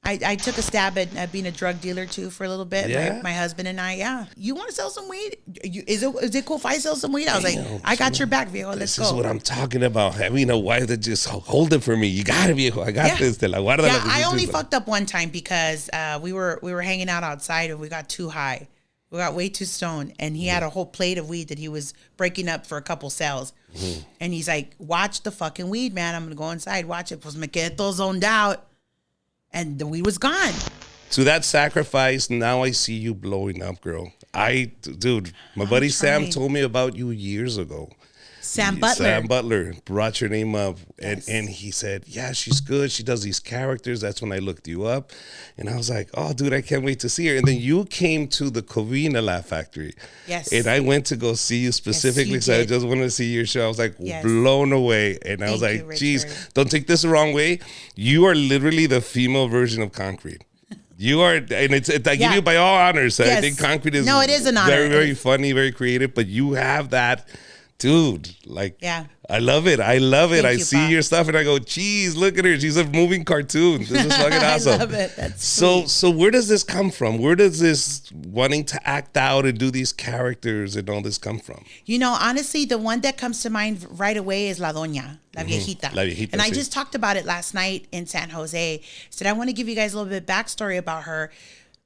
I took a stab at being a drug dealer too for a little bit. Yeah. My husband and I, yeah. You want to sell some weed? Is it cool if I sell some weed? I was like, I got your back, viejo. Let's go. This is what I'm talking about. Having a wife that just hold it for me. You got it, viejo. I got this. Te la guarda Yeah, la I only fucked up one time because we were hanging out outside and we got too high. We got way too stoned, and he had a whole plate of weed that he was breaking up for a couple sales. And he's like, watch the fucking weed, man. I'm going to go inside, watch it. Pues me quedé todo zoned out. And the weed was gone. To that sacrifice, now I see you blowing up, girl. Dude, my buddy Sam told me about you years ago. Sam Butler. Sam Butler brought your name up, Yes. and he said, yeah, she's good. She does these characters. That's when I looked you up. And I was like, oh, dude, I can't wait to see her. And then you came to the Covina Laugh Factory. Yes. And I went to go see you specifically because I just wanted to see your show. I was like blown away. And I was like, geez, don't take this the wrong way. You are literally the female version of Concrete. You are, and I give you by all honors. Yes. I think Concrete is it is an honor. Very, very funny, very creative, but you have that. Dude, like, I love it. I love it. I see your stuff and I go, geez, look at her. She's a moving cartoon. This is fucking awesome. I love it. That's sweet. So where does this come from? Where does this wanting to act out and do these characters and all this come from? You know, honestly, the one that comes to mind right away is La Doña, La Viejita. La Viejita, and I just talked about it last night in San Jose. Said I want to give you guys a little bit of backstory about her.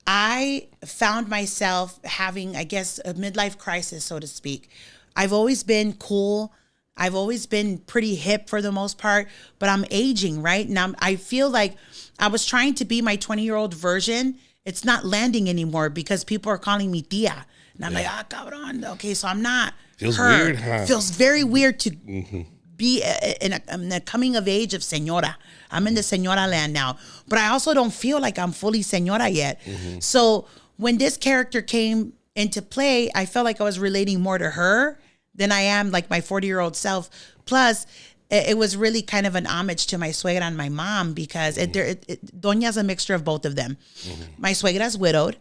I found myself having, I guess, a midlife crisis, so to speak. I've always been cool. I've always been pretty hip for the most part, but I'm aging, right? And I feel like I was trying to be my 20-year-old version. It's not landing anymore because people are calling me tia. And I'm like, cabrón. Okay, so I'm not Feels her. Weird, huh? Feels very weird to be in a coming of age of señora. I'm in the señora land now. But I also don't feel like I'm fully señora yet. So when this character came into play, I felt like I was relating more to her than I am like my 40-year-old self. Plus, it was really kind of an homage to my suegra and my mom because Doña's a mixture of both of them. My suegra's widowed.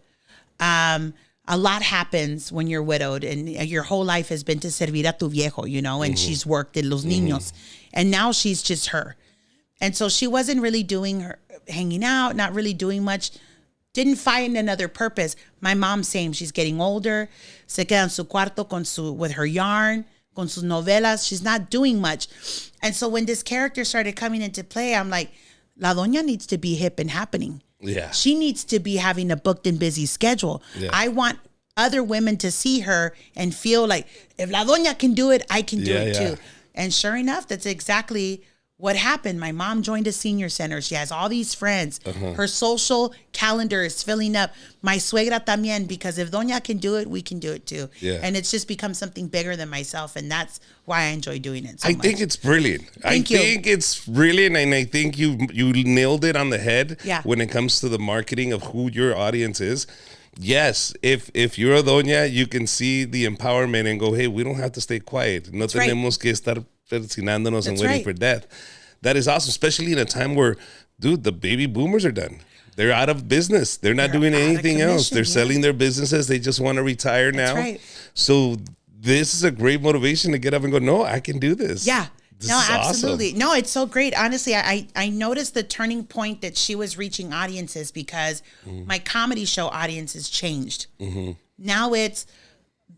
A lot happens when you're widowed and your whole life has been to servir a tu viejo, you know, and she's worked in los niños. And now she's just her. And so she wasn't really hanging out, not really doing much. Didn't find another purpose. My mom, same. She's getting older. Se queda en su cuarto with her yarn, con sus novelas. She's not doing much. And so when this character started coming into play, I'm like, La Doña needs to be hip and happening. Yeah. She needs to be having a booked and busy schedule. Yeah. I want other women to see her and feel like, if La Doña can do it, I can do it too. And sure enough, that's exactly what happened. My mom joined a senior center. She has all these friends. Her social calendar is filling up. My suegra también, because if Doña can do it, we can do it too. Yeah. And it's just become something bigger than myself. And that's why I enjoy doing it so much. I think it's brilliant. Thank you. I think it's brilliant. And I think you nailed it on the head when it comes to the marketing of who your audience is. Yes, if you're a Doña, you can see the empowerment and go, hey, we don't have to stay quiet. No tenemos que estar persinándonos and waiting for death. That is awesome, especially in a time where, dude, the baby boomers are done. They're out of business. They're not doing anything else. They're selling their businesses. They just want to retire now. Right. So this is a great motivation to get up and go, no, I can do this. Yeah. Absolutely. Awesome. No, it's so great. Honestly, I noticed the turning point that she was reaching audiences because my comedy show audiences changed. Now it's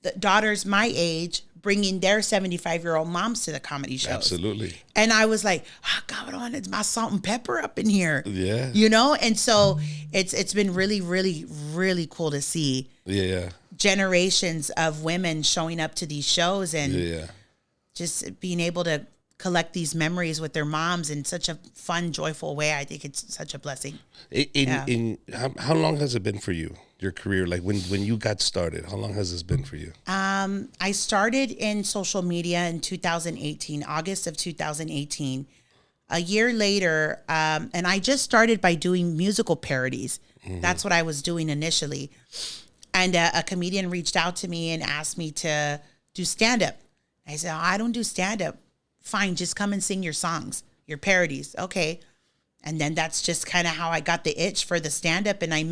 the daughters my age bringing their 75-year-old moms to the comedy shows. Absolutely. And I was like, cabrón, it's my salt and pepper up in here. Yeah. You know? And so it's been really, really, really cool to see generations of women showing up to these shows and just being able to collect these memories with their moms in such a fun, joyful way. I think it's such a blessing. How long has it been for you? Your career, like when you got started, how long has this been for you? I started in social media in 2018, August of 2018. A year later, and I just started by doing musical parodies. That's what I was doing initially. And a comedian reached out to me and asked me to do stand-up. I said, I don't do stand-up. Fine, just come and sing your songs, your parodies. Okay. And then that's just kind of how I got the itch for the stand-up. And I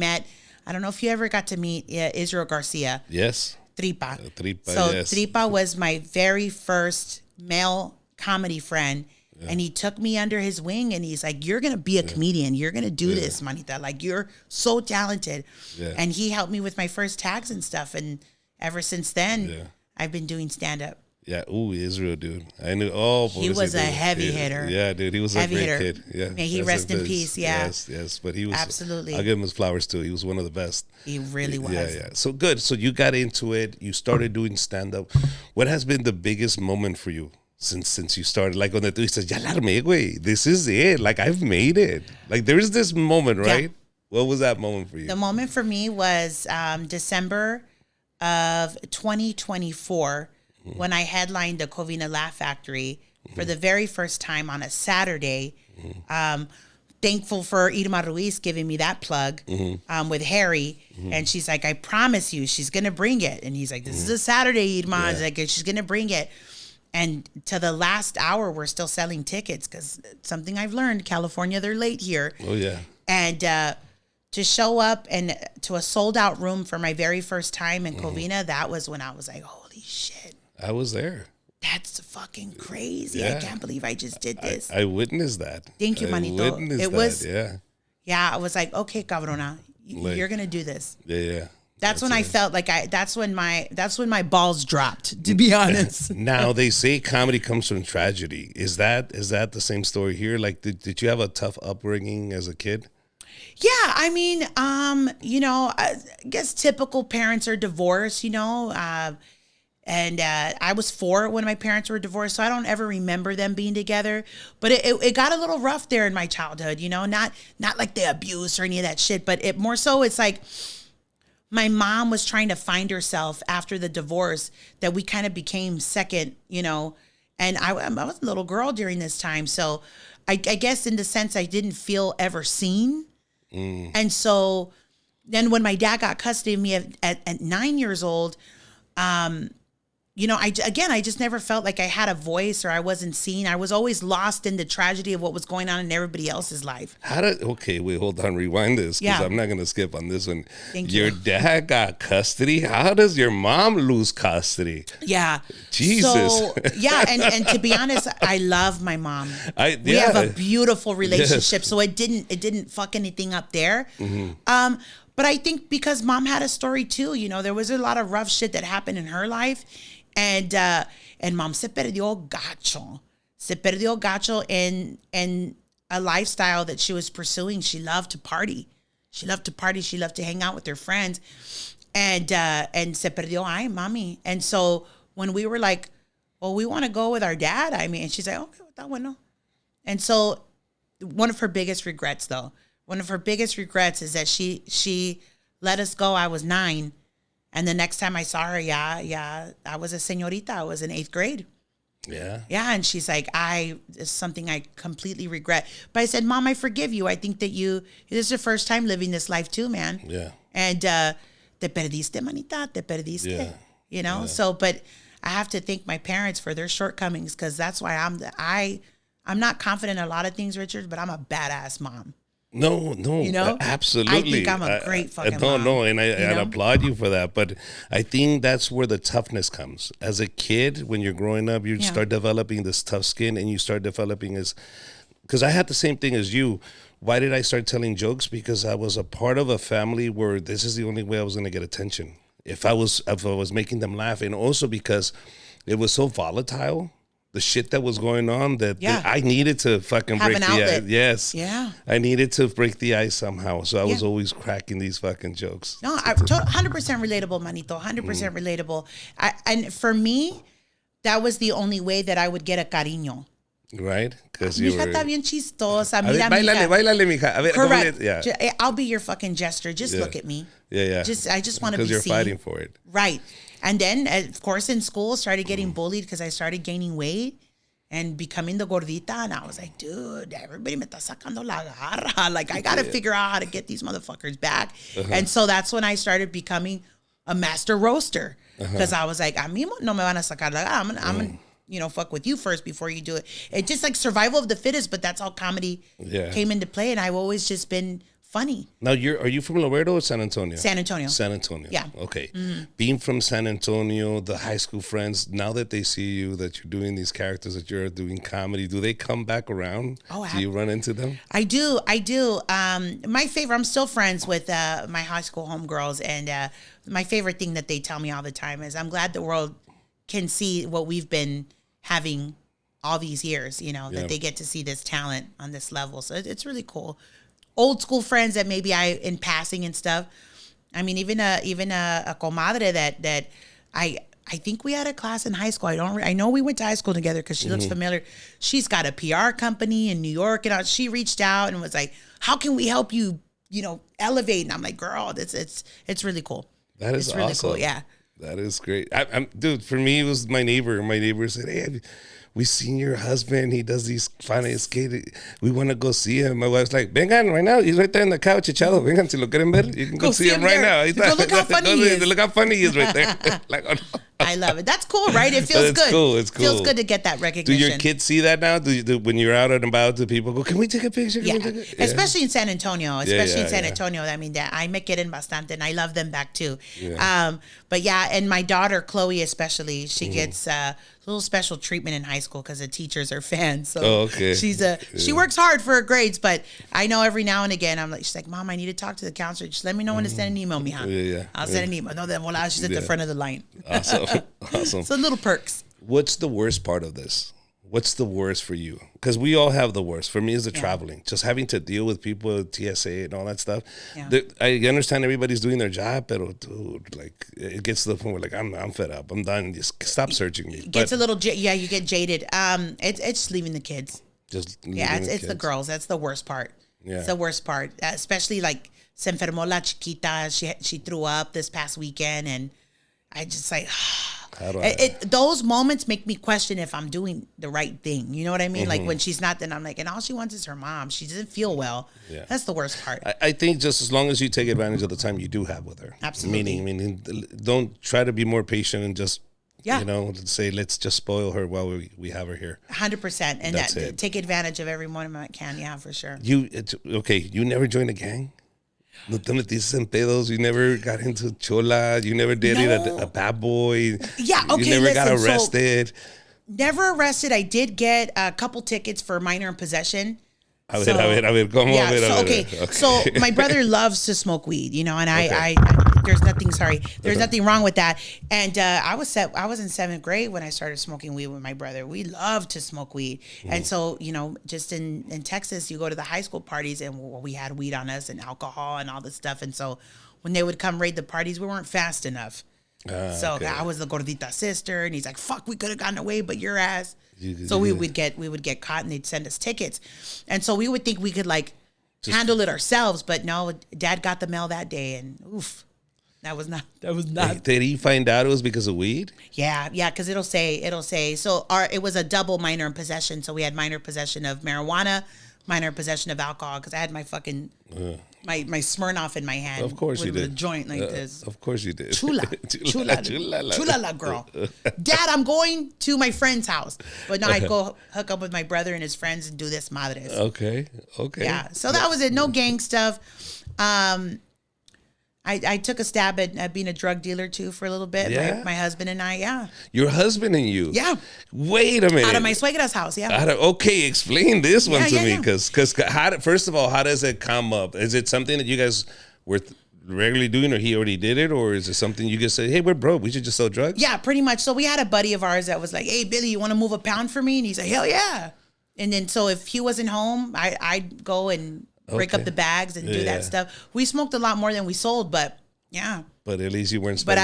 don't know if you ever got to meet Israel Garcia. Yes. Tripa. So yes. Tripa was my very first male comedy friend. And he took me under his wing and he's like, you're going to be a comedian. You're going to do this, manita. Like, you're so talented. Yeah. And he helped me with my first tags and stuff. And ever since then, I've been doing stand-up. Yeah. Ooh, Israel, dude. I knew. He was a heavy hitter. Yeah, dude. He was a great kid. Yeah. May he rest in peace. Yeah. Yes. But he was. Absolutely. I'll give him his flowers, too. He was one of the best. He really was. Yeah. So good. So you got into it. You started doing stand-up. What has been the biggest moment for you since you started? Like, when you said, ya la armé, güey. This is it. Like, I've made it. Like, there's this moment, right? Yeah. What was that moment for you? The moment for me was December of 2024. When I headlined the Covina Laugh Factory for the very first time on a Saturday. Thankful for Irma Ruiz giving me that plug with Harry. And she's like, I promise you, she's going to bring it. And he's like, this is a Saturday, Irma. Yeah. Like, she's going to bring it. And to the last hour, we're still selling tickets because something I've learned, California, they're late here. Oh, yeah. And to show up and to a sold out room for my very first time in Covina, that was when I was like, holy shit. I was there. That's fucking crazy. Yeah. I can't believe I just did this. I witnessed that. Thank you, manito. It was, yeah. Yeah, I was like, okay, cabrona, you're going to do this. Yeah. That's when I felt like that's when my balls dropped, to be honest. Now they say comedy comes from tragedy. Is that the same story here? Like, did you have a tough upbringing as a kid? Yeah, I mean, I guess typical parents are divorced, and I was 4 when my parents were divorced, so I don't ever remember them being together. But it got a little rough there in my childhood, not like the abuse or any of that shit, but it more so it's like my mom was trying to find herself after the divorce that we kind of became second, and I was a little girl during this time. So I guess in the sense I didn't feel ever seen. And so then when my dad got custody of me at 9 years old, I just never felt like I had a voice or I wasn't seen. I was always lost in the tragedy of what was going on in everybody else's life. Wait, hold on, rewind this, because I'm not going to skip on this one. Thank you. Your dad got custody? How does your mom lose custody? Yeah. Jesus. So, yeah, and to be honest, I love my mom. We have a beautiful relationship, so it didn't fuck anything up there. But I think because mom had a story too, there was a lot of rough shit that happened in her life. And mom se perdió gacho in a lifestyle that she was pursuing. She loved to party. She loved to hang out with her friends. And se perdió, ay, mami. And so when we were like, well, we want to go with our dad. I mean, and she's like, okay, that one, no. And so one of her biggest regrets is that she let us go. I was 9. And the next time I saw her, I was a señorita. I was in 8th grade. Yeah. Yeah, and she's like, it's something I completely regret. But I said, Mom, I forgive you. I think that this is your first time living this life too, man. Yeah. And te perdiste, manita, te perdiste. Yeah. So, but I have to thank my parents for their shortcomings because that's why I'm not confident in a lot of things, Richard, but I'm a badass mom. No, absolutely. I think I'm a great fucking mom. No, and I applaud you for that. But I think that's where the toughness comes. As a kid, when you're growing up, you start developing this tough skin, and you start developing because I had the same thing as you. Why did I start telling jokes? Because I was a part of a family where this is the only way I was going to get attention. If I was making them laugh, and also because it was so volatile. The shit that was going on that I needed to fucking break the ice. Yes. Yeah. I needed to break the ice somehow. So I was always cracking these fucking jokes. No, 100% relatable, manito. 100% relatable. And for me, that was the only way that I would get a cariño. Right? Because you were... Mija está bien chistosa. Mira, bailale, mija. A ver, correct. Yeah. I'll be your fucking jester. Just look at me. Yeah. I just want to be seen. Because you're fighting for it. Right. And then, of course, in school, started getting bullied because I started gaining weight and becoming the gordita. And I was like, dude, everybody me está sacando la garra. Like, I got to figure out how to get these motherfuckers back. And so that's when I started becoming a master roaster. Because I was like, a mí no me van a sacar la garra. I'm gonna, fuck with you first before you do it. It's just like survival of the fittest, but that's how comedy came into play. And I've always just been funny. Now, are you from Laredo or San Antonio? San Antonio. San Antonio. Yeah. Okay. Being from San Antonio, the high school friends, now that they see you, that you're doing these characters, that you're doing comedy, do they come back around? Oh, do you run into them? I do. My favorite, I'm still friends with my high school homegirls, and my favorite thing that they tell me all the time is, I'm glad the world can see what we've been having all these years, that they get to see this talent on this level. So it's really cool. Old school friends that maybe in passing and stuff. I mean, even a comadre that I think we had a class in high school. I know we went to high school together because she looks familiar. She's got a PR company in New York, and she reached out and was like, "How can we help you? Elevate?" And I'm like, "Girl, it's really cool. That is really awesome. Cool. Yeah, that is great. Dude, for me, it was my neighbor. My neighbor said, "Hey, we seen your husband. He does these funny skating. We want to go see him." My wife's like, "Vengan right now. He's right there in the couch, echado. Vengan, si lo quieren ver. You can go see him right now. Look how funny he is. Look how funny he is right there." Like, oh, no. I love it. That's cool, right? It feels good. Cool. It's cool. Feels good to get that recognition. Do your kids see that now? When you're out and about, do people go, "Can we take a picture?" Yeah. Especially in San Antonio. Antonio. I mean, I me quieren bastante, and I love them back too. Yeah. But yeah, and my daughter Chloe especially, she gets a little special treatment in high school because the teachers are fans. So she works hard for her grades, but I know every now and again she's like, "Mom, I need to talk to the counselor. Just let me know when to send an email, mija." Yeah. I'll send an email. No, then she's at the front of the line. Awesome. So little perks. What's the worst part of this? What's the worst for you? Because we all have the worst. For me, is the traveling. Just having to deal with people, TSA and all that stuff. Yeah. I understand everybody's doing their job, but dude, like, it gets to the point where, like, I'm fed up. I'm done. Just stop searching me. It gets a little, you get jaded. It's just leaving the kids. It's the girls. That's the worst part. Yeah. It's the worst part. Especially, like, se enfermó la chiquita. She threw up this past weekend, and I just like... those moments make me question if I'm doing the right thing. You know what I mean? Like when she's not, then I'm like, and all she wants is her mom. She doesn't feel well. Yeah. That's the worst part. I think just as long as you take advantage of the time you do have with her. Absolutely. Meaning don't try to be more patient and just, say, let's just spoil her while we have her here. 100%. And take advantage of every moment I can. Yeah, for sure. You never joined a gang? No te metiste en pedos. You never got into chola. You never did a bad boy. Yeah, okay. You never got arrested. Never arrested. I did get a couple tickets for minor in possession. A ver, ¿cómo? Yeah, okay. So my brother loves to smoke weed, and I there's nothing wrong with that. And I was in 7th grade when I started smoking weed with my brother. We love to smoke weed. And so, just in Texas, you go to the high school parties and we had weed on us and alcohol and all this stuff. And so when they would come raid the parties, we weren't fast enough. I was the gordita sister, and he's like, "Fuck, we could have gotten away, but your ass." So we would get caught, and they'd send us tickets, and so we would think we could handle it ourselves, but no, Dad got the mail that day, and oof, that was not. Did he find out it was because of weed? Yeah, because it'll say. So it was a double minor in possession. So we had minor possession of marijuana, minor possession of alcohol, because I had my fucking my Smirnoff in my hand. Of course you did. With a joint like this. Of course you did. Chula, girl. Dad, I'm going to my friend's house. But no, I'd go hook up with my brother and his friends and do this madres. Okay. Yeah, so that was it. No gang stuff. I took a stab at being a drug dealer too for a little bit. Yeah. My husband and I, yeah. Your husband and you? Yeah. Wait a minute. Out of my suegra's house, yeah. Okay, explain this one to me. Because first of all, how does it come up? Is it something that you guys were regularly doing, or he already did it? Or is it something you just say, "Hey, we're broke, we should just sell drugs"? Yeah, pretty much. So we had a buddy of ours that was like, "Hey, Billy, you want to move a pound for me?" And he's like, "Hell yeah." And then so if he wasn't home, I'd go and break up the bags and do that stuff. We smoked a lot more than we sold, but... yeah. But at least you weren't spending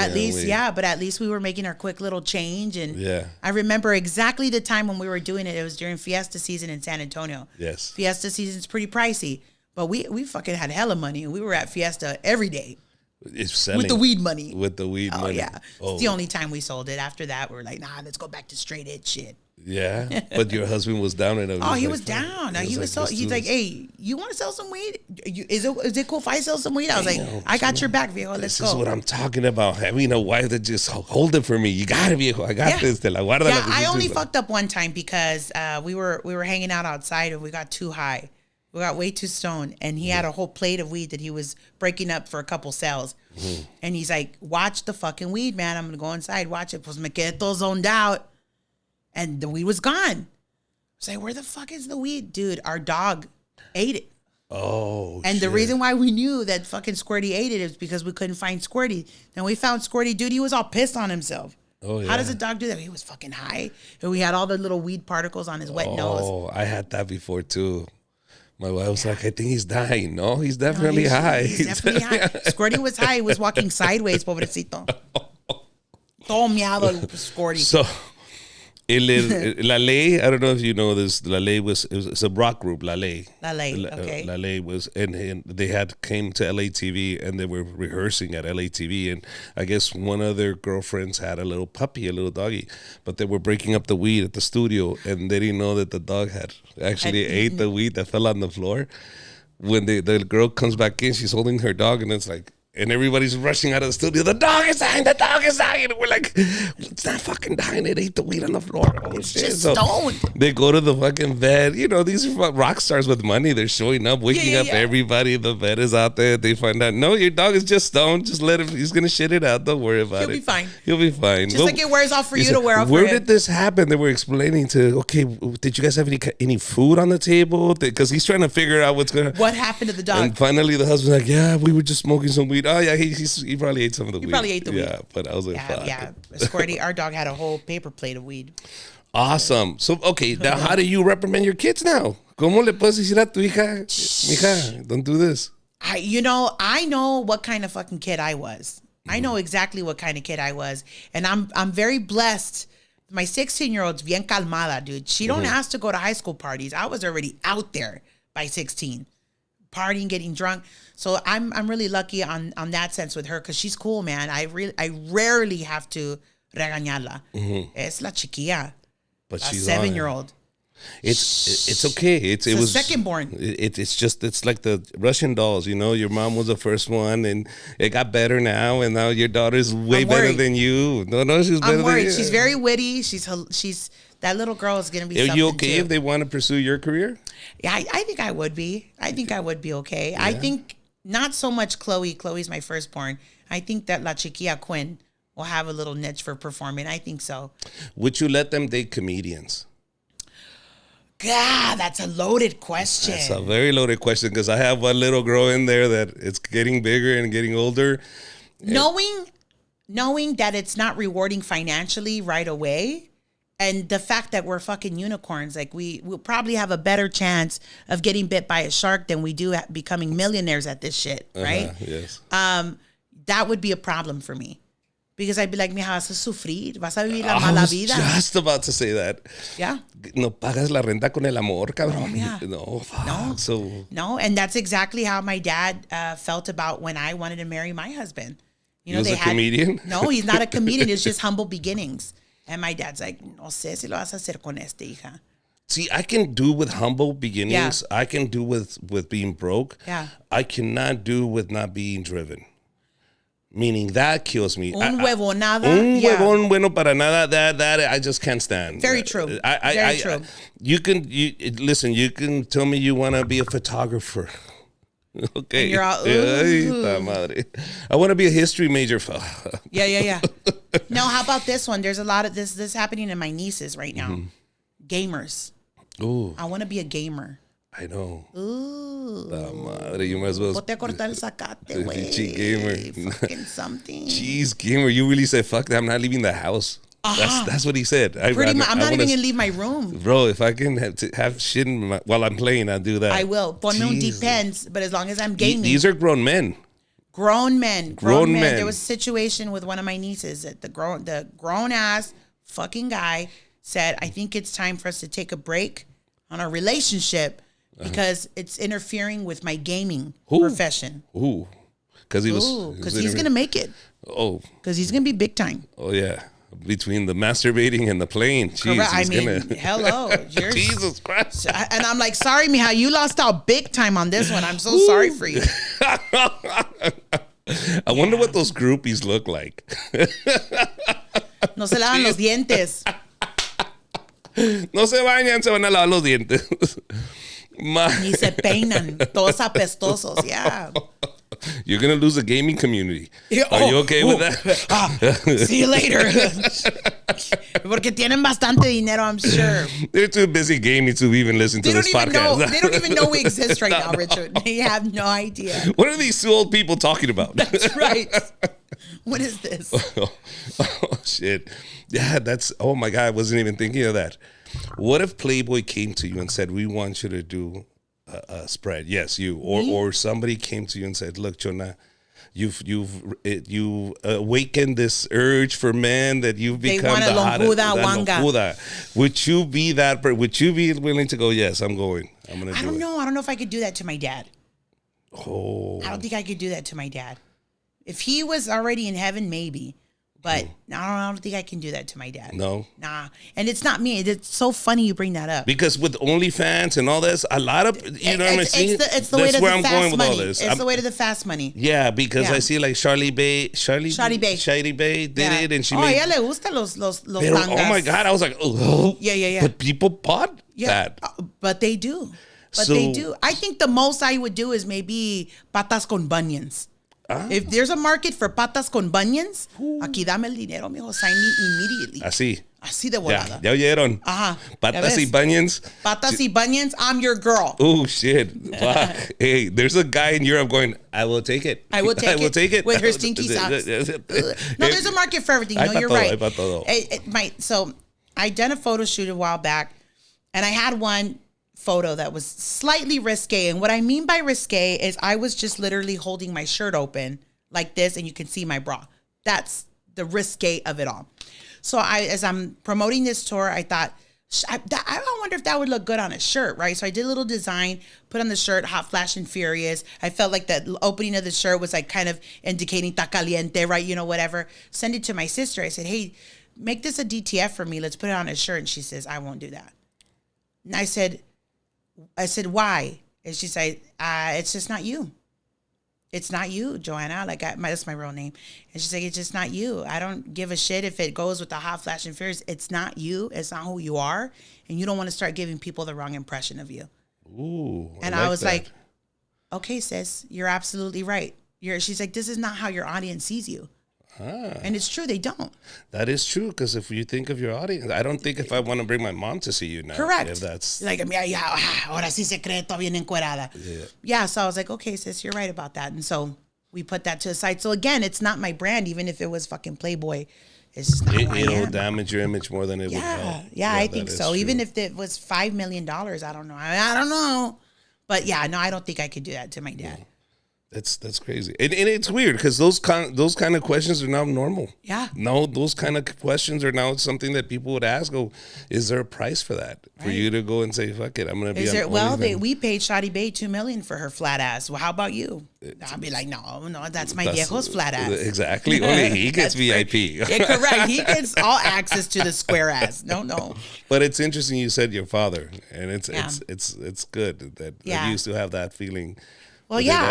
but at least we were making our quick little change. And I remember exactly the time when we were doing it. It was during Fiesta season in San Antonio. Yes. Fiesta season's pretty pricey. But we fucking had hella money. We were at Fiesta every day. It's selling. With the weed money. Oh, yeah. It's the only time we sold it. After that, we were like, nah, let's go back to straight edge shit. Yeah, but your husband was down and he was down. He's like, "Hey, you want to sell some weed? Is it cool if I sell some weed?" I was like, "I got your back, viejo. Let's go." This is what I'm talking about. Having a wife that just hold it for me. You got it, viejo. I got this. Te la guarda. Yeah, I only fucked up one time because we were hanging out outside and we got too high. We got way too stoned, and he had a whole plate of weed that he was breaking up for a couple sales. And he's like, watch the fucking weed, man. I'm going to go inside, watch it. Pues me quedé todo zoned out. And the weed was gone. I was like, where the fuck is the weed? Dude, our dog ate it. Oh, and the reason why we knew that fucking Squirty ate it is because we couldn't find Squirty. Then we found Squirty. Dude, he was all pissed on himself. Oh, yeah. How does a dog do that? He was fucking high. And we had all the little weed particles on his wet nose. Oh, I had that before, too. My wife was like, I think he's dying. No, he's definitely high. He's definitely high. Squirty was high. He was walking sideways, pobrecito. Todo miado, Squirty. So, La Ley, I don't know if you know this. La Ley it's a rock group. La Ley. La Ley, okay. La Ley was, and they came to LATV and they were rehearsing at LATV, and I guess one of their girlfriends had a little puppy, a little doggy, but they were breaking up the weed at the studio, and they didn't know that the dog had actually ate the weed that fell on the floor. When the girl comes back in, she's holding her dog, and it's like. And everybody's rushing out of the studio. The dog is dying. The dog is dying. And we're like, it's not fucking dying. It ate the weed on the floor. Oh, it's just stoned. They go to the fucking vet. You know, these are rock stars with money. They're showing up, waking up everybody. The vet is out there. They find out, no, your dog is just stoned. Just let him. He's going to shit it out. Don't worry about it. He'll be fine. He'll be fine. Just like it wears off for you to wear off for him. Where did this happen? They were explaining okay, did you guys have any food on the table? Because he's trying to figure out what happened to the dog. And finally the husband's like, yeah, we were just smoking some weed. Oh, yeah, he probably ate some of the weed. He probably ate the weed. Yeah, but I was like, fuck. Yeah, Squirty, our dog had a whole paper plate of weed. Awesome. So, okay, now how do you reprimand your kids now? ¿Cómo le puedes decir a tu hija, mija, don't do this? I know what kind of fucking kid I was. I know exactly what kind of kid I was. And I'm very blessed. My 16-year-old's bien calmada, dude. She don't ask to go to high school parties. I was already out there by 16. Partying, getting drunk. So I'm really lucky on that sense with her because she's cool, man. I rarely have to regañarla. Es la chiquilla. But she's 7-year-old. It's okay. It was second born. It's like the Russian dolls, you know. Your mom was the first one, and it got better now, and now your daughter's way better than you. No, she's better than you. She's very witty. She's that little girl is gonna be. Are you okay if they want to pursue your career? Yeah, I think I would be. I think I would be okay. Yeah. I think not so much Chloe. Chloe's my firstborn. I think that La Chiquilla Quinn will have a little niche for performing. I think so. Would you let them date comedians? God, that's a loaded question. That's a very loaded question because I have one little girl in there that it's getting bigger and getting older. Knowing that it's not rewarding financially right away, and the fact that we're fucking unicorns, like we'll probably have a better chance of getting bit by a shark than we do at becoming millionaires at this shit, right? Yes. That would be a problem for me. Because I'd be like, mija, vas a sufrir, vas a vivir la mala vida. I was just about to say that. Yeah. No pagas la renta con el amor, cabrón. No, fuck. No, and that's exactly how my dad felt about when I wanted to marry my husband. You know, he was a comedian? No, he's not a comedian. It's just humble beginnings. And my dad's like, no sé si lo vas a hacer con este, hija. See, I can do with humble beginnings. Yeah. I can do with being broke. Yeah. I cannot do with not being driven. Meaning that kills me. Un huevonada. Un huevón bueno para nada. That I just can't stand. Very true. Very true. You listen. You can tell me you want to be a photographer. Okay. And you're all, ooh. Madre. I want to be a history major. Yeah. No, how about this one? There's a lot of this happening in my nieces right now. Gamers. Ooh. I want to be a gamer. I know. Ooh. La madre, you might as well. Ponte a cortar el zacate, güey. Cheese gamer. Fucking something. Cheese gamer. You really said, fuck that, I'm not leaving the house. That's what he said. I'm not even going to leave my room. Bro, if I can have shit while I'm playing, I'll do that. I will. Ponme un depends, but as long as I'm gaming. These are grown men. Grown men. There was a situation with one of my nieces. The grown ass fucking guy said, I think it's time for us to take a break on our relationship because it's interfering with my gaming profession. Ooh. Because he's going to make it. Oh. Because he's going to be big time. Oh, yeah. Between the masturbating and the playing. Jeez, hello. Jesus Christ. And I'm like, sorry, mija, you lost out big time on this one. I'm so sorry for you. I wonder what those groupies look like. No se lavan los dientes. No se bañan, se van a lavar los dientes. Ni se peinan. Todos apestosos. Yeah. You're going to lose the gaming community. Are you okay with that? See you later. Porque tienen bastante dinero, I'm sure. They're too busy gaming to even listen to this podcast. They don't even know we exist right now, Richard. They have no idea. What are these two old people talking about? That's right. What is this? Oh, shit. Yeah, oh my God, I wasn't even thinking of that. What if Playboy came to you and said, we want you to do a spread? Yes, you. Or somebody came to you and said, look, Chona, you've awakened this urge for men that you've become the hottest. Would you be that? Would you be willing to go? Yes, I'm going. I'm gonna. I don't know. I don't know if I could do that to my dad. Oh, I don't think I could do that to my dad. If he was already in heaven, maybe. But I don't think I can do that to my dad. No. Nah. And it's not me. It's so funny you bring that up. Because with OnlyFans and all this, a lot of, you know what I'm saying? It's the way to the fast money. It's the way to the fast money. Yeah, because I see like Charlie Bay did it and she made. Ella le gusta los tangas. Oh my God, I was like, oh. Yeah. But people bought that. But they do. They do. I think the most I would do is maybe patas con bunions. If there's a market for patas con bunions, aquí dame el dinero, mijo. Sign me immediately. Así de volada. Ya oyeron. Patas y bunions. Patas y bunions, I'm your girl. Oh, shit. Fuck. Hey, there's a guy in Europe going, I will take it. I will take it. With her stinky socks. No, there's a market for everything. No, you're right. So I done a photo shoot a while back, and I had one photo that was slightly risque. And what I mean by risque is I was just literally holding my shirt open like this, and you can see my bra. That's the risque of it all. So as I'm promoting this tour, I thought, I wonder if that would look good on a shirt, right? So I did a little design, put on the shirt, Hot, Flash, and Furious. I felt like the opening of the shirt was like kind of indicating ta caliente, right? You know, whatever. Send it to my sister. I said, hey, make this a DTF for me. Let's put it on a shirt. And she says, I won't do that. And I said, why? And she said, it's just not you. It's not you, Joanna. Like, that's my real name. And she's like, it's just not you. I don't give a shit if it goes with the Hot, Flash, and Furious. It's not you. It's not who you are. And you don't want to start giving people the wrong impression of you. Ooh. And I was like, okay, sis, you're absolutely right. She's like, this is not how your audience sees you. And it's true, they don't. That is true, because if you think of your audience, I don't think if I want to bring my mom to see you now. Correct. If that's like, ahora sí se cree todo bien encuerada. Yeah, so I was like, okay, sis, you're right about that. And so we put that to the side. So again, it's not my brand, even if it was fucking Playboy. It's just not who I am. It'll damage your image more than it would help. Yeah, I think so. True. Even if it was $5 million, I don't know. I don't know. But yeah, no, I don't think I could do that to my dad. Yeah. That's crazy. And it's weird because those kind of questions are now normal. Yeah. No, those kind of questions are now something that people would ask. Oh, is there a price for that? Right. For you to go and say, fuck it, I'm going to be on OnlyFans. We paid Shadi Bay $2 million for her flat ass. Well, how about you? I'll be like, no, that's my viejo's flat ass. Exactly. Only he gets VIP. Yeah, correct. He gets all access to the square ass. No. But it's interesting you said your father, and it's good that you used to have that feeling. Well, yeah,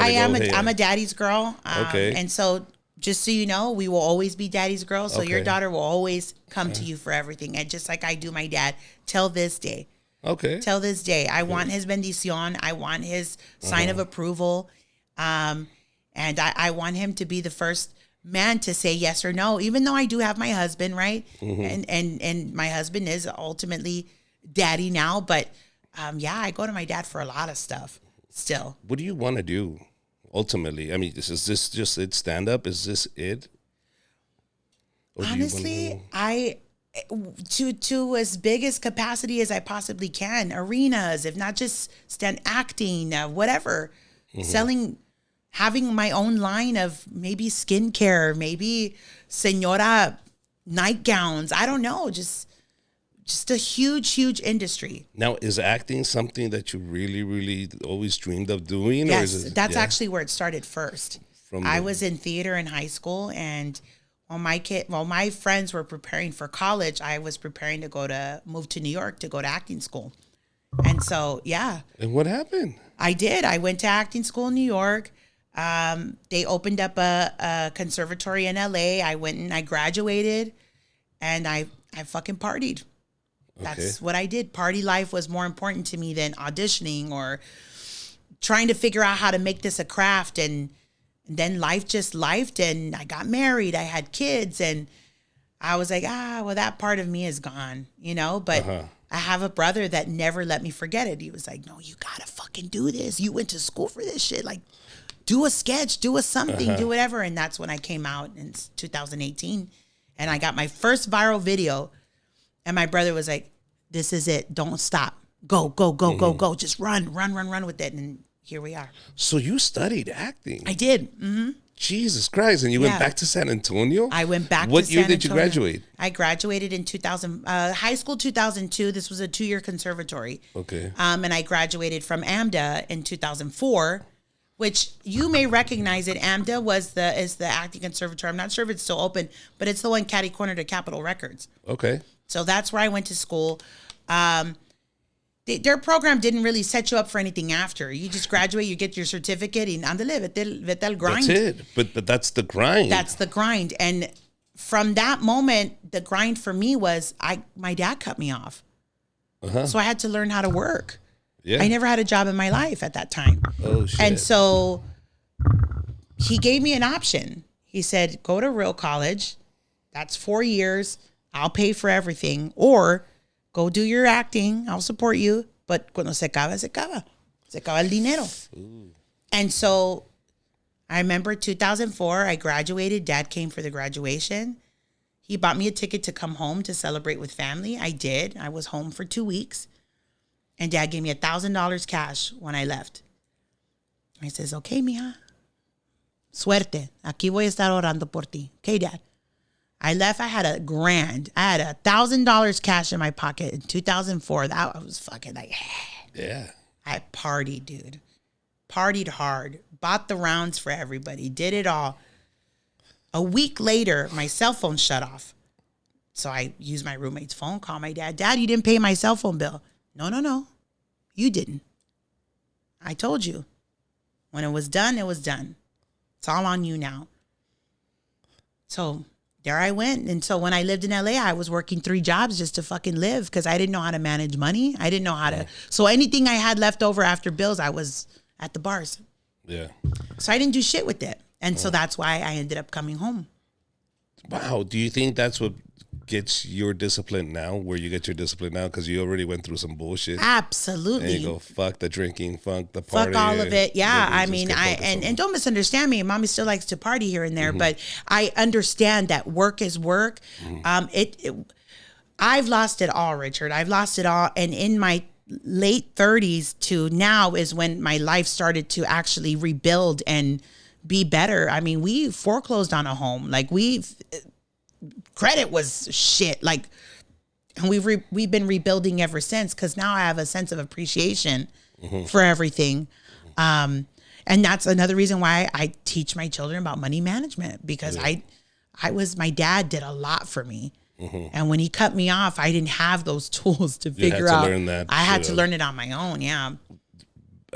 I'm a daddy's girl. Okay. And so just so you know, we will always be daddy's girl. So your daughter will always come to you for everything. And just like I do my dad till this day. Okay. Till this day. I want his bendición. I want his sign of approval. And I want him to be the first man to say yes or no, even though I do have my husband, right? Mm-hmm. And my husband is ultimately daddy now. But I go to my dad for a lot of stuff. Still, what do you want to do ultimately? I mean, is this just it? Stand up? Is this it? Or honestly, to as big as capacity as I possibly can, arenas, if not just stand acting, whatever, selling, having my own line of maybe skincare, maybe señora nightgowns. I don't know, just a huge industry. Now, is acting something that you really, really always dreamed of doing? Yes, or is that's actually where it started first. I was in theater in high school, and while my friends were preparing for college, I was preparing to move to New York to go to acting school. And so, yeah. And what happened? I did. I went to acting school in New York. They opened up a conservatory in LA. I went and I graduated, and I fucking partied. That's what I did. Party life was more important to me than auditioning or trying to figure out how to make this a craft. And then life just lifed, and I got married. I had kids, and I was like, well, that part of me is gone, you know? But I have a brother that never let me forget it. He was like, no, you gotta fucking do this. You went to school for this shit. Like, do a sketch, do a something, do whatever. And that's when I came out in 2018. And I got my first viral video. And my brother was like, this is it. Don't stop. Go, go, go, go, go. Just run with it. And here we are. So you studied acting? I did. Mm-hmm. Jesus Christ. And you went back to San Antonio? I went back to San Antonio. What year did you graduate? I graduated in 2000, high school 2002. This was a 2-year conservatory. Okay. And I graduated from AMDA in 2004, which you may recognize it. AMDA is the acting conservatory. I'm not sure if it's still open, but it's the one catty corner to Capitol Records. Okay. So that's where I went to school. Their program didn't really set you up for anything after. You just graduate, you get your certificate, and andale, vete al grind. That's it. But that's the grind. That's the grind. And from that moment, the grind for me was my dad cut me off. So I had to learn how to work. Yeah. I never had a job in my life at that time. Oh, shit. And so he gave me an option. He said, go to real college. That's 4 years. I'll pay for everything. Or go do your acting. I'll support you. But cuando se acaba, se acaba. Se acaba el dinero. Ooh. And so I remember 2004, I graduated. Dad came for the graduation. He bought me a ticket to come home to celebrate with family. I did. I was home for 2 weeks. And Dad gave me $1,000 cash when I left. He says, okay, mija. Suerte. Aquí voy a estar orando por ti. Okay, Dad. I left. I had $1,000. I had $1,000 cash in my pocket in 2004. That I was fucking like, yeah. I partied, dude. Partied hard. Bought the rounds for everybody. Did it all. A week later, my cell phone shut off. So I used my roommate's phone, called my dad. Dad, you didn't pay my cell phone bill. No. You didn't. I told you. When it was done, it was done. It's all on you now. So there I went. And so when I lived in LA, I was working 3 jobs just to fucking live because I didn't know how to manage money. I didn't know how to. So anything I had left over after bills, I was at the bars. Yeah. So I didn't do shit with it. And so that's why I ended up coming home. Wow. Do you think that's what gets your discipline now, where you get your discipline now? Because you already went through some bullshit. Absolutely. And you go, fuck the drinking, fuck the party. Fuck all of it. Yeah. I mean, and don't misunderstand me. Mommy still likes to party here and there, but I understand that work is work. I've lost it all, Richard. I've lost it all. And in my late 30s to now is when my life started to actually rebuild and be better. I mean, we foreclosed on a home. Like credit was shit. Like, and we've been rebuilding ever since. Cause now I have a sense of appreciation for everything. And that's another reason why I teach my children about money management, because my dad did a lot for me. And when he cut me off, I didn't have those tools to figure out. Learn that. I had to learn it on my own. Yeah.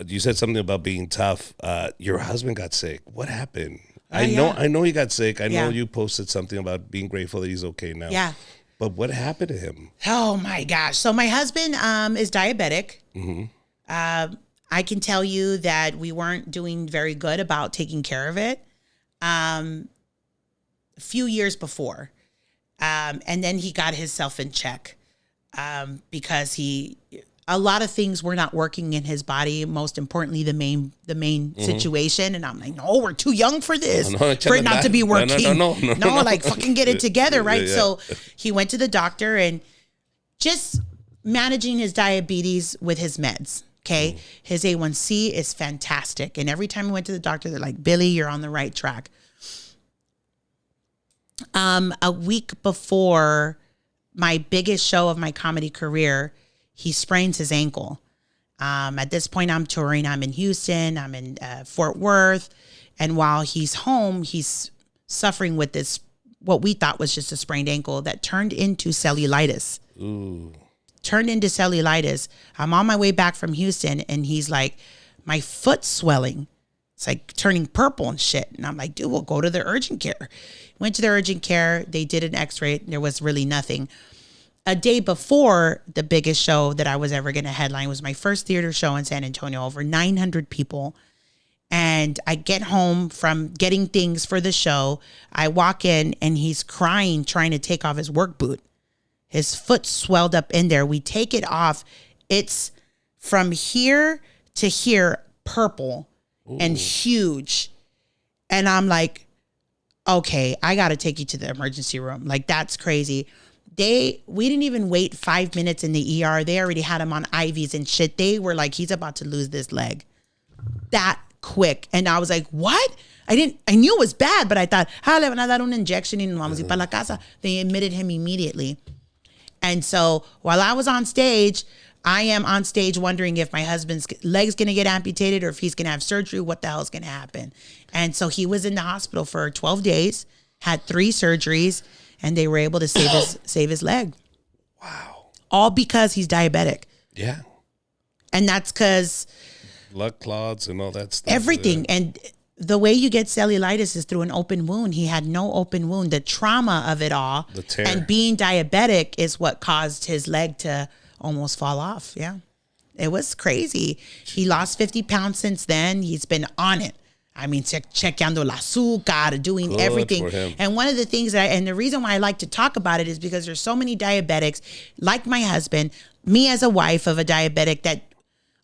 You said something about being tough. Your husband got sick. What happened? I know he got sick. I know you posted something about being grateful that he's okay now. Yeah. But what happened to him? Oh my gosh. So my husband is diabetic. I can tell you that we weren't doing very good about taking care of it a few years before. And then he got himself in check because a lot of things were not working in his body. Most importantly, the main situation. And I'm like, no, we're too young for this, for it not to be working. No, like fucking get it together, right? Yeah. So he went to the doctor and just managing his diabetes with his meds. Okay. His A1C is fantastic. And every time he went to the doctor, they're like, Billy, you're on the right track. A week before my biggest show of my comedy career, he sprains his ankle. At this point, I'm touring. I'm in Houston. I'm in Fort Worth. And while he's home, he's suffering with this, what we thought was just a sprained ankle that turned into cellulitis. Ooh. Turned into cellulitis. I'm on my way back from Houston, and he's like, my foot's swelling. It's like turning purple and shit. And I'm like, dude, we'll go to the urgent care. Went to the urgent care. They did an x-ray. There was really nothing. a day before the biggest show that I was ever going to headline was my first theater show in San Antonio, over 900 people. And I get home from getting things for the show. I walk in and he's crying, trying to take off his work boot. His foot swelled up in there. We take it off. It's from here to here, purple and huge. And I'm like, okay, I got to take you to the emergency room. Like, that's crazy. We didn't even wait 5 minutes in the ER. They already had him on IVs and shit. They were like, he's about to lose this leg. That quick. And I was like, what? I knew it was bad, but I thought, le van a dar una injection y nos vamos a ir para la casa. They admitted him immediately. And so while I was on stage, I am on stage wondering if my husband's leg's going to get amputated or if he's going to have surgery, what the hell's going to happen. And so he was in the hospital for 12 days, had 3 surgeries, and they were able to save his leg. Wow. All because he's diabetic. Yeah. And that's because blood clots and all that stuff. Everything. And the way you get cellulitis is through an open wound. He had no open wound. The trauma of it all, the tear, and being diabetic is what caused his leg to almost fall off. Yeah. It was crazy. He lost 50 pounds since then. He's been on it. I mean, chequeando el azúcar, doing good everything. For him. And one of the things and the reason why I like to talk about it is because there's so many diabetics, like my husband, me as a wife of a diabetic, that,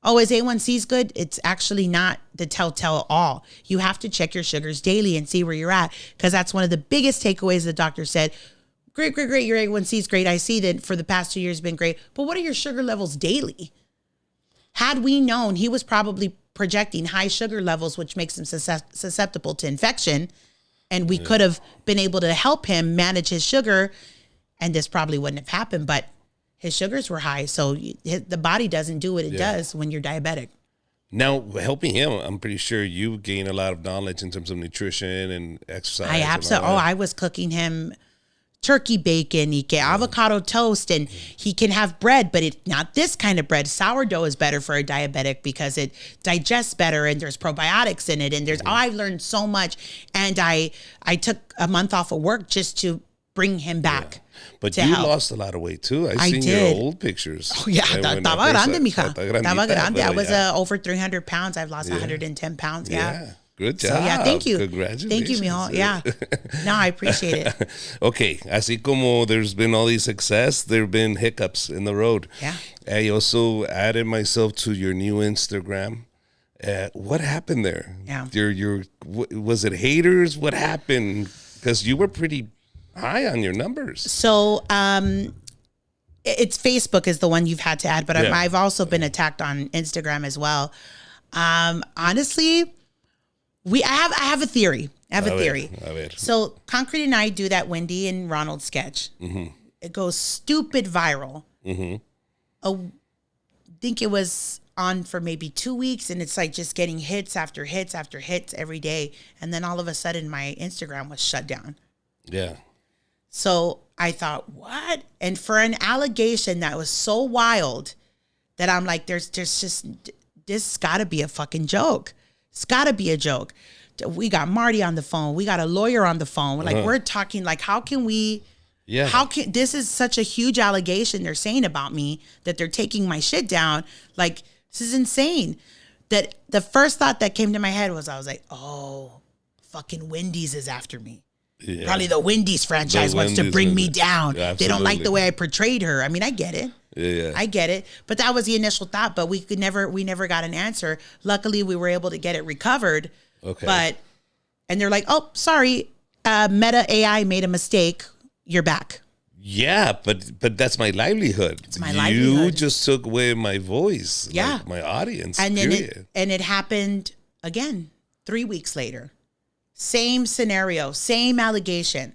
oh, is A1C's good? It's actually not the telltale all. You have to check your sugars daily and see where you're at, because that's one of the biggest takeaways the doctor said. Great, your A1C's great. I see that for the past 2 years been great. But what are your sugar levels daily? Had we known, he was probably projecting high sugar levels, which makes him susceptible to infection. And we could have been able to help him manage his sugar, and this probably wouldn't have happened. But his sugars were high. So the body doesn't do what it does when you're diabetic. Now, helping him, I'm pretty sure you gain a lot of knowledge in terms of nutrition and exercise. I absolutely. I was cooking him turkey bacon, avocado toast, and he can have bread, but not this kind of bread. Sourdough is better for a diabetic because it digests better, and there's probiotics in it, and there's I've learned so much, and I took a month off of work just to bring him back. But you lost a lot of weight too. I seen did. Your old pictures. Oh, yeah, estaba grande, mija. Estaba grande. I was over 300 pounds. I've lost 110 pounds. Yeah. Good job. So, yeah, thank you. Congratulations. Thank you, mijo. Yeah. No, I appreciate it. Okay. Así como there's been all these success, there have been hiccups in the road. Yeah. I also added myself to your new Instagram. What happened there? Yeah. Was it haters? What happened? Because you were pretty high on your numbers. So, it's Facebook is the one you've had to add, but I've also been attacked on Instagram as well. Honestly, I have a theory. A theory. So Concrete and I do that Wendy and Ronald sketch. Mm-hmm. It goes stupid viral. Mm-hmm. I think it was on for maybe 2 weeks, and it's like just getting hits after hits after hits every day. And then all of a sudden my Instagram was shut down. Yeah. So I thought, what? And for an allegation that was so wild that I'm like, there's just, this gotta be a fucking joke. It's gotta be a joke. We got Marty on the phone. We got a lawyer on the phone. Like, we're talking like, how can we, this is such a huge allegation they're saying about me, that they're taking my shit down. Like, this is insane. That the first thought that came to my head was, I was like, oh, fucking Wendy's is after me. Yeah. Probably the Wendy's franchise wants to bring me down. Yeah, they don't like the way I portrayed her. I mean, I get it. Yeah. I get it. But that was the initial thought, but we never got an answer. Luckily, we were able to get it recovered. Okay. And they're like, oh, sorry, Meta AI made a mistake. You're back. Yeah, but that's my livelihood. It's my livelihood. You just took away my voice. Yeah. Like my audience. And period. then it happened again 3 weeks later. Same scenario, same allegation.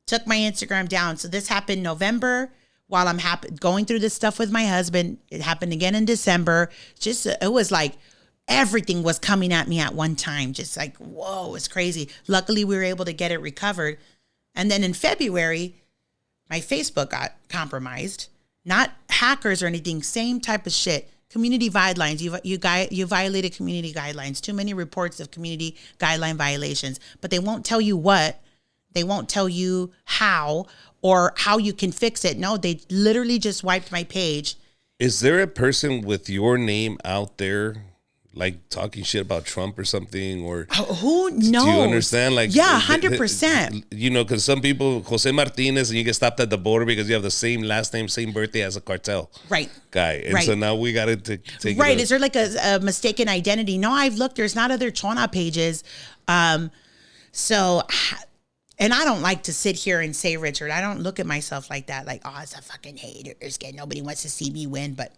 Took my Instagram down. So this happened November while I'm going through this stuff with my husband. It happened again in December. Just, it was like everything was coming at me at one time. Just like, whoa, it's crazy. Luckily, we were able to get it recovered. And then in February, my Facebook got compromised. Not hackers or anything, same type of shit. Community guidelines. You violated community guidelines. Too many reports of community guideline violations, but they won't tell you what. They won't tell you how or how you can fix it. No, they literally just wiped my page. Is there a person with your name out there, like talking shit about Trump or something? Or who knows? Do you understand? Like, yeah, 100%. You know, because some people, Jose Martinez, and you get stopped at the border because you have the same last name, same birthday as a cartel guy. And so now we got to take Right. Is there like a mistaken identity? No, I've looked. There's not other Chona pages. So... And I don't like to sit here and say, Richard, I don't look at myself like that. Like, oh, it's a fucking haters. Nobody wants to see me win. But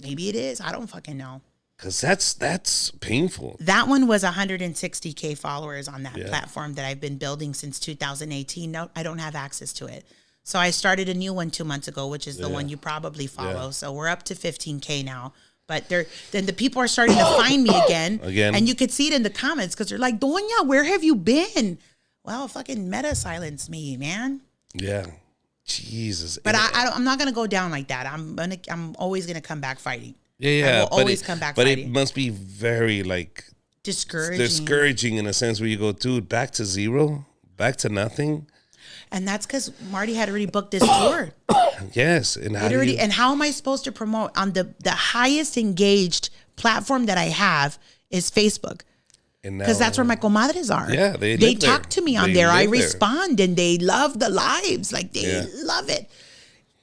maybe it is. I don't fucking know. Because that's painful. That one was 160K followers on that platform that I've been building since 2018. No, I don't have access to it. So I started a new one 2 months ago, which is the one you probably follow. So we're up to 15K now. But then the people are starting to find me again. And you could see it in the comments because they're like, Doña, where have you been? Well, fucking Meta silenced me, man. Yeah, Jesus. But I'm not gonna go down like that. I'm always gonna come back fighting. Yeah, I will always come back fighting. But it must be very like discouraging in a sense where you go, dude, back to zero, back to nothing. And that's because Marty had already booked this tour. Yes, and how am I supposed to promote on the highest engaged platform that I have is Facebook. Because that's where my comadres are. Yeah, they talk to me on there. I respond and they love the lives. Like they love it.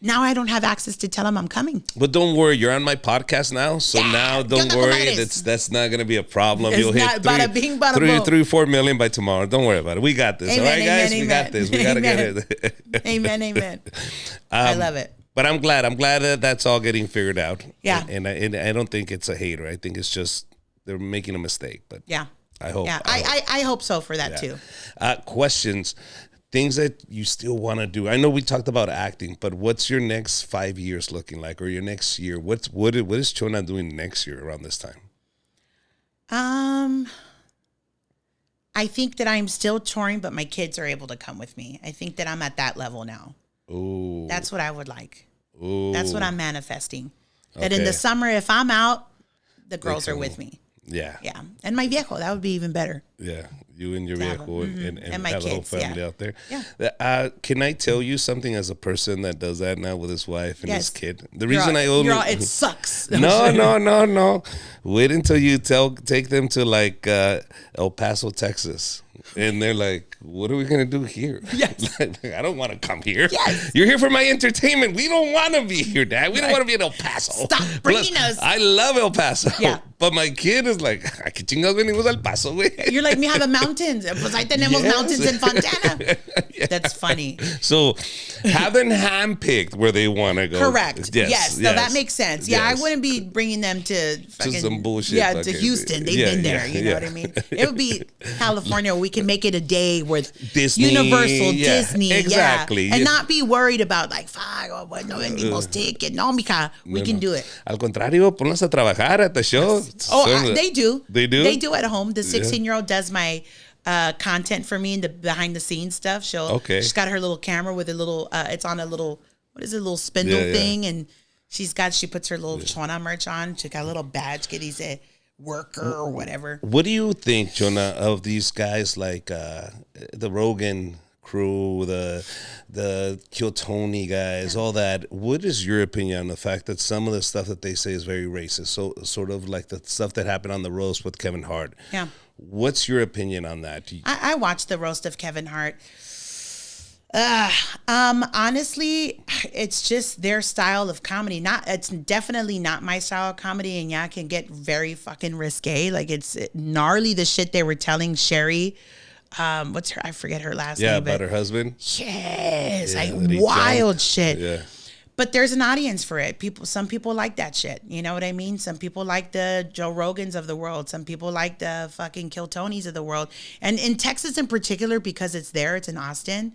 Now I don't have access to tell them I'm coming. But don't worry, you're on my podcast now. So now don't worry. That's not going to be a problem. You'll hit 3 or 4 million by tomorrow. Don't worry about it. We got this. Amen, all right, guys? Amen, we got this. We got to get it. Amen. I love it. But I'm glad that that's all getting figured out. Yeah. And I don't think it's a hater. I think it's just they're making a mistake. But yeah. I hope. Yeah, I hope so for that too. Questions, things that you still want to do. I know we talked about acting, but what's your next 5 years looking like, or your next year? What is Chona doing next year around this time? I think that I'm still touring, but my kids are able to come with me. I think that I'm at that level now. Ooh. That's what I would like. Ooh. That's what I'm manifesting. That in the summer, if I'm out, the girls are with me. Yeah. Yeah. And my viejo, that would be even better. Yeah. You and your viejo and my have kids, a whole family out there. Yeah. Can I tell you something as a person that does that now with his wife and his kid? The reason it sucks. No. Wait until you take them to like El Paso, Texas. And they're like, what are we going to do here? Yes. I don't want to come here. Yes. You're here for my entertainment. We don't want to be here, Dad. We don't want to be in El Paso. Stop bringing us. I love El Paso. Yeah. But my kid is like, ¿qué chingados venimos al Paso, güey? You're like, we have the mountains. Pues ahí tenemos mountains in Fontana. Yes. That's funny. So have them handpicked where they want to go. Correct. Yes. No, that makes sense. Yeah, I wouldn't be bringing them to fucking, some bullshit. Yeah, to Houston. They've been there. You know what I mean? It would be California. We can make it a day with Disney, Universal, Disney. Exactly. Yeah. And not be worried about like, no vendimos ticket. No, mija, we can do it. Al contrario, ponlos a trabajar at the show. Oh, they do. They do? They do at home. The 16-year-old does my content for me and the behind the scenes stuff. She's got her little camera with a little, it's on a little, what is it, a little spindle thing. And she puts her little Chona merch on. She got a little badge, que dice worker or whatever. What do you think, Chona, of these guys like the Rogan crew, the Kiltony guys, all that? What is your opinion on the fact that some of the stuff that they say is very racist? So sort of like the stuff that happened on the roast with Kevin Hart. Yeah. What's your opinion on that? I watched the roast of Kevin Hart. Honestly, it's just their style of comedy. It's definitely not my style of comedy, and it can get very fucking risque. Like it's gnarly the shit they were telling Sherry. What's her? I forget her last name. Yeah, about her husband. Yes, wild shit. Yeah. But there's an audience for it. Some people like that shit. You know what I mean? Some people like the Joe Rogans of the world. Some people like the fucking Kiltonys of the world. And in Texas in particular, because it's in Austin,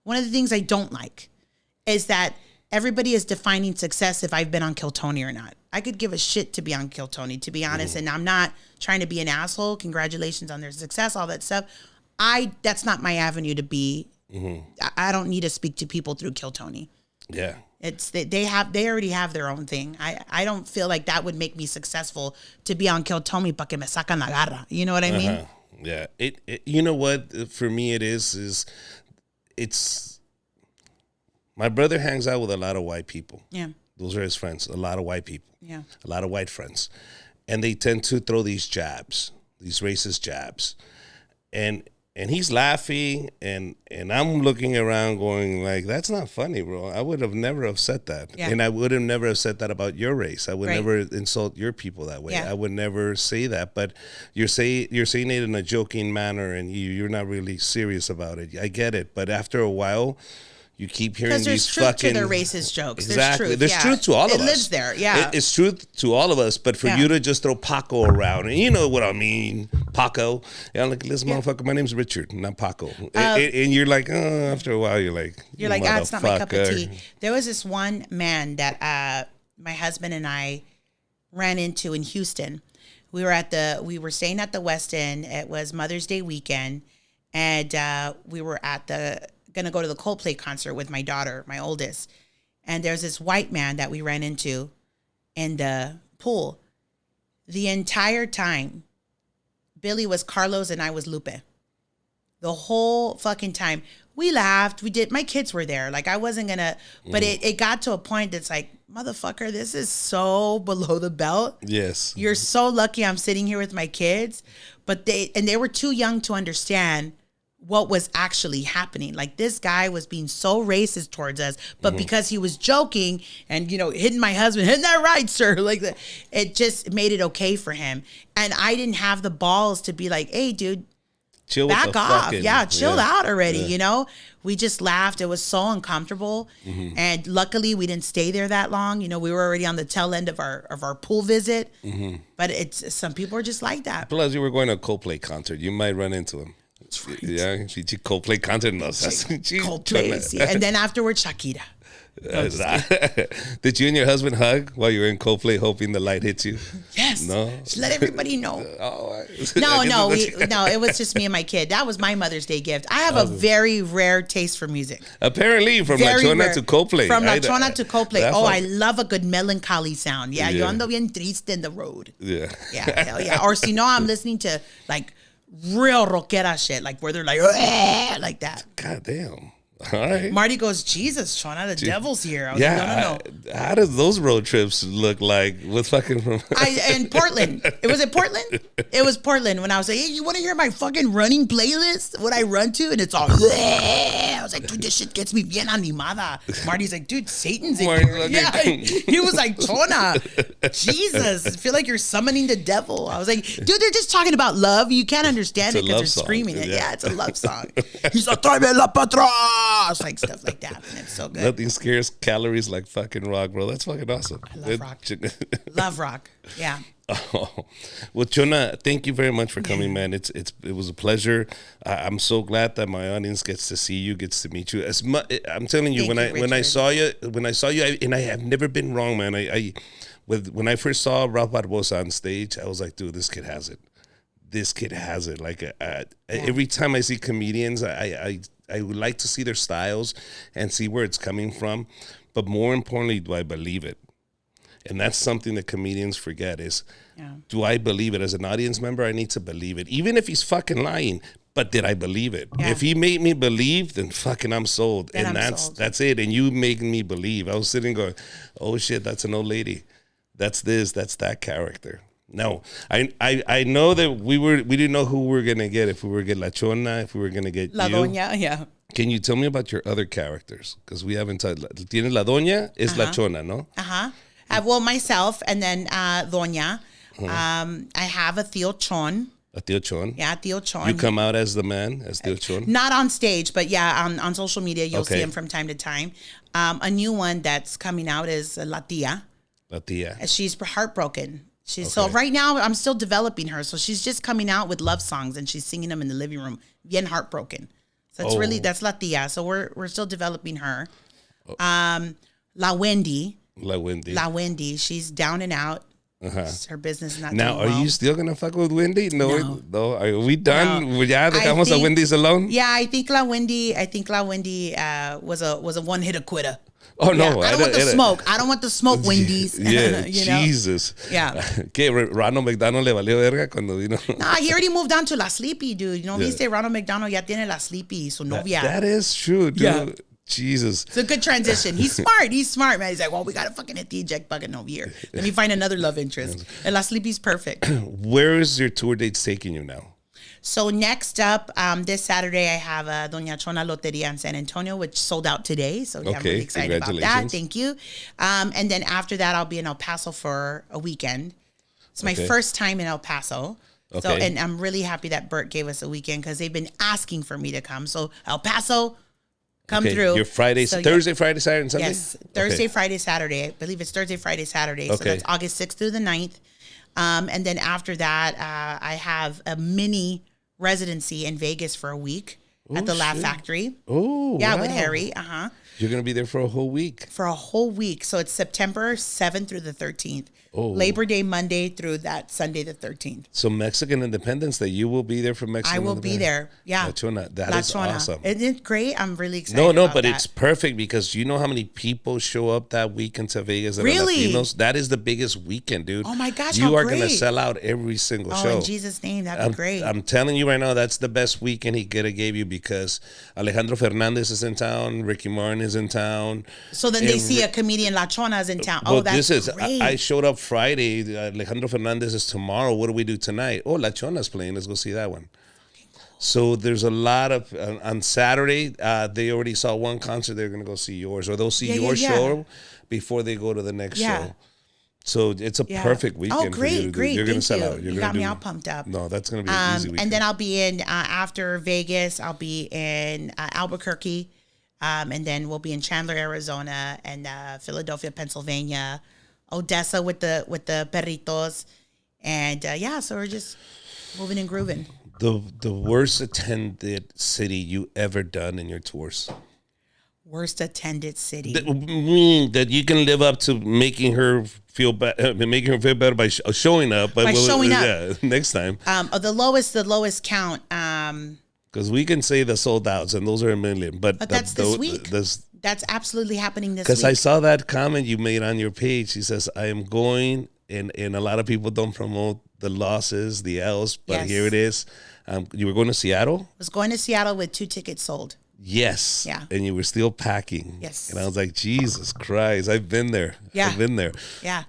one of the things I don't like is that everybody is defining success if I've been on Kiltony or not. I could give a shit to be on Kiltony, to be honest. And I'm not trying to be an asshole. Congratulations on their success, all that stuff. That's not my avenue to be. I don't need to speak to people through Kiltony. Yeah. They already have their own thing. I don't feel like that would make me successful to be on Kiltony pa que me sacan la garra. You know what I mean? Yeah. You know what? For me, it is it's my brother hangs out with a lot of white people. Yeah. Those are his friends, a lot of white people. Yeah. A lot of white friends. And they tend to throw these jabs, these racist jabs. And he's laughing, and I'm looking around going like, that's not funny, bro. I would have never have said that. Yeah. And I would have never have said that about your race. I would never insult your people that way. Yeah. I would never say that. But you're saying it in a joking manner, and you're not really serious about it. I get it. But after a while, you keep hearing these fucking... Because there's truth to their racist jokes. Exactly. There's truth to all of us. It lives there, yeah. It's truth to all of us, but for you to just throw Paco around, and you know what I mean, Paco. And I'm like, listen, motherfucker, my name's Richard, not Paco. And you're like, after a while, you're like, it's not my cup of tea. There was this one man that my husband and I ran into in Houston. We were staying at the West End. It was Mother's Day weekend, and we were gonna go to the Coldplay concert with my daughter, my oldest, and there's this white man that we ran into in the pool. The entire time, Billy was Carlos and I was Lupe. The whole fucking time. We laughed. My kids were there. Like, I wasn't gonna, but it got to a point that's like, motherfucker, this is so below the belt. Yes. You're so lucky I'm sitting here with my kids, but they were too young to understand what was actually happening. Like, this guy was being so racist towards us, but because he was joking and, hitting my husband, hitting that right, sir, like that, it just made it okay for him. And I didn't have the balls to be like, hey, dude, chill, back off. Chill out already, We just laughed. It was so uncomfortable. And luckily we didn't stay there that long. We were already on the tail end of our pool visit. But some people are just like that. Plus, you were going to a Coldplay concert. You might run into him. That's right. Yeah, Coldplay concert. No, Coldplay. And then afterwards, Shakira. Did you and your husband hug while you were in Coldplay, hoping the light hits you? Yes. No. Just let everybody know. No. It was just me and my kid. That was my Mother's Day gift. I have a very rare taste for music. Apparently, from La Chona to Coldplay. From La Chona to Coldplay. I love a good melancholy sound. Yeah, yo ando bien triste in the road. Yeah. Yeah, hell yeah. Or si no, I'm listening to like real rockera shit, like where they're like like that. God damn. All right. Marty goes, Jesus, Chona, the devil's here. I was like, no. How does those road trips look like with fucking from... in Portland. It was in Portland? It was Portland when I was like, hey, you want to hear my fucking running playlist? What I run to? And it's all... I was like, dude, this shit gets me bien animada. Marty's like, dude, Satan's in here. Yeah, he was like, Chona, Jesus, I feel like you're summoning the devil. I was like, dude, they're just talking about love. You can't understand it because they're screaming it. Yeah, it's a love song. He's like, tráeme la patrón. It's like stuff like that. And it's so good. Nothing scares calories like fucking rock, bro. That's fucking awesome. I love rock. Love rock. Yeah. Oh. Well, Chona, thank you very much for coming, man. It was a pleasure. I'm so glad that my audience gets to see you, gets to meet you. I'm telling you, when I saw you, and I have never been wrong, man. When I first saw Ralph Barbosa on stage, I was like, dude, this kid has it. This kid has it. Like every time I see comedians, I would like to see their styles and see where it's coming from. But more importantly, do I believe it? And that's something that comedians forget is, do I believe it? As an audience member, I need to believe it. Even if he's fucking lying, but did I believe it? Yeah. If he made me believe, then fucking I'm sold. Then that's it. And you make me believe. I was sitting going, oh shit, that's an old lady. That's this, that's that character. No, I know that we didn't know who we were gonna get, if we were gonna get La Chona, if we were gonna get La Doña, yeah. Can you tell me about your other characters? Because we haven't touched. Tienes La Doña, is La Chona, no? Well, myself and then Doña. I have a Tío Chon. A Tío Chon? Yeah, Tío Chon. You come out as the man, as Tío Chon? Not on stage, but yeah, on social media, you'll see him from time to time. A new one that's coming out is La Tía. La Tía. She's heartbroken. So right now I'm still developing her. So she's just coming out with love songs and she's singing them in the living room. Bien heartbroken. So it's that's La Tía. So we're still developing her. La Wendy. She's down and out. Her business is not now, doing well. Are you still going to fuck with Wendy? No. Are we done? No. Ya dejamos a Wendy's alone? Yeah, I think La Wendy was a one-hitter quitter. Oh, no. I don't want the smoke. I don't want the smoke, Wendy's. Yeah, Jesus. Yeah. Que Ronald McDonald le valió verga cuando vino. Nah, he already moved on to La Sleepy, dude. You know, he said Ronald McDonald ya tiene La Sleepy, su novia. That is true, dude. Yeah. Jesus. It's a good transition. He's smart, man. He's like, well, we got to fucking hit the eject button over here. Let me find another love interest. And La Sleepy's perfect. Where is your tour dates taking you now? So next up, this Saturday, I have Doña Chona Loteria in San Antonio, which sold out today. So yeah, I'm really excited about that. Thank you. And then after that, I'll be in El Paso for a weekend. It's my first time in El Paso. Okay. So, and I'm really happy that Bert gave us a weekend because they've been asking for me to come. So El Paso, come through. Your Fridays, so, Thursday, Friday, Saturday, and Sunday? Yes, Thursday, Friday, Saturday. I believe it's Thursday, Friday, Saturday. So that's August 6th through the 9th. And then after that, I have a mini residency in Vegas for a week at the Laugh Factory. Oh, yeah, with Harry. You're going to be there for a whole week. For a whole week. So it's September 7th through the 13th. Oh. Labor Day Monday through that Sunday the 13th. So Mexican Independence Day, you will be there for Mexican Independence? I will be there. Yeah. La Chona. That is awesome. Isn't it great? I'm really excited about that. It's perfect because you know how many people show up that weekend to Vegas that are Latinos? That is the biggest weekend, dude. Oh my gosh, you are going to sell out every single show. Oh, in Jesus' name, that'd be great. I'm telling you right now, that's the best weekend he could have gave you because Alejandro Fernandez is in town, Ricky Martin is in town. So then they see a comedian La Chona is in town. Oh, that's great. I showed up Friday. Alejandro Fernandez is tomorrow. What do we do tonight? Oh, La Chona's playing. Let's go see that one. So there's a lot of on Saturday. They already saw one concert. They're gonna go see yours, or they'll see your show before they go to the next show. So it's a perfect weekend. Oh, great, great. You're gonna sell out. You got me all pumped up. No, that's gonna be an easy weekend. And then I'll be in after Vegas. I'll be in Albuquerque, and then we'll be in Chandler, Arizona, and Philadelphia, Pennsylvania. Odessa with the perritos, and so we're just moving and grooving. The worst attended city you ever done in your tours? Worst attended city that you can live up to making her feel better by showing up. By showing up, yeah, next time. The lowest count. Because we can say the sold outs, and those are 1 million, but that's this week. That's absolutely happening this week. Because I saw that comment you made on your page. He says, I am going, and a lot of people don't promote the losses, the L's, but here it is. You were going to Seattle? I was going to Seattle with 2 tickets sold. Yes. Yeah. And you were still packing. Yes. And I was like, Jesus Christ, I've been there. Yeah. I've been there. Yeah.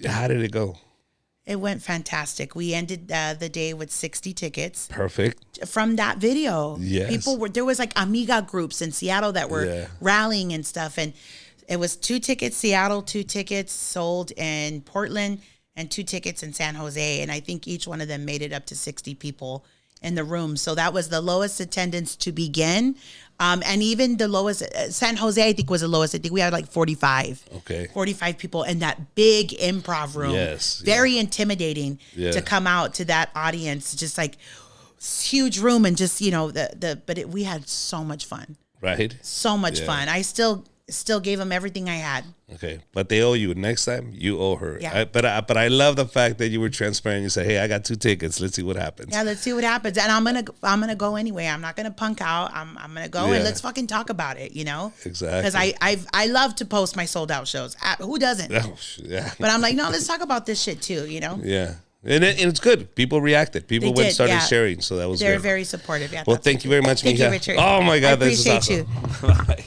How did it go? It went fantastic. We ended the day with 60 tickets. Perfect. From that video. Yes. There was like amiga groups in Seattle that were rallying and stuff. And it was 2 tickets Seattle, 2 tickets sold in Portland, and 2 tickets in San Jose. And I think each one of them made it up to 60 people in the room. So that was the lowest attendance to begin. And even the lowest, San Jose, I think was the lowest. I think we had like 45. Okay. 45 people in that big improv room. Yes. Very intimidating to come out to that audience. Just like huge room and just, we had so much fun. Right. So much fun. I still gave them everything I had. Okay, but they owe you. Next time, you owe her. Yeah. But I love the fact that you were transparent. You say, "Hey, I got 2 tickets. Let's see what happens." Yeah, let's see what happens. And I'm gonna go anyway. I'm not gonna punk out. I'm gonna go and let's fucking talk about it. Exactly. Because I love to post my sold out shows. Who doesn't? Oh, yeah. But I'm like, no, let's talk about this shit too. Yeah. And it's good. People reacted. People started sharing. So that was They're very supportive. Yeah. Well, thank you very much, Thank Mija. you, Richard. Oh my God, I appreciate this is awesome. you.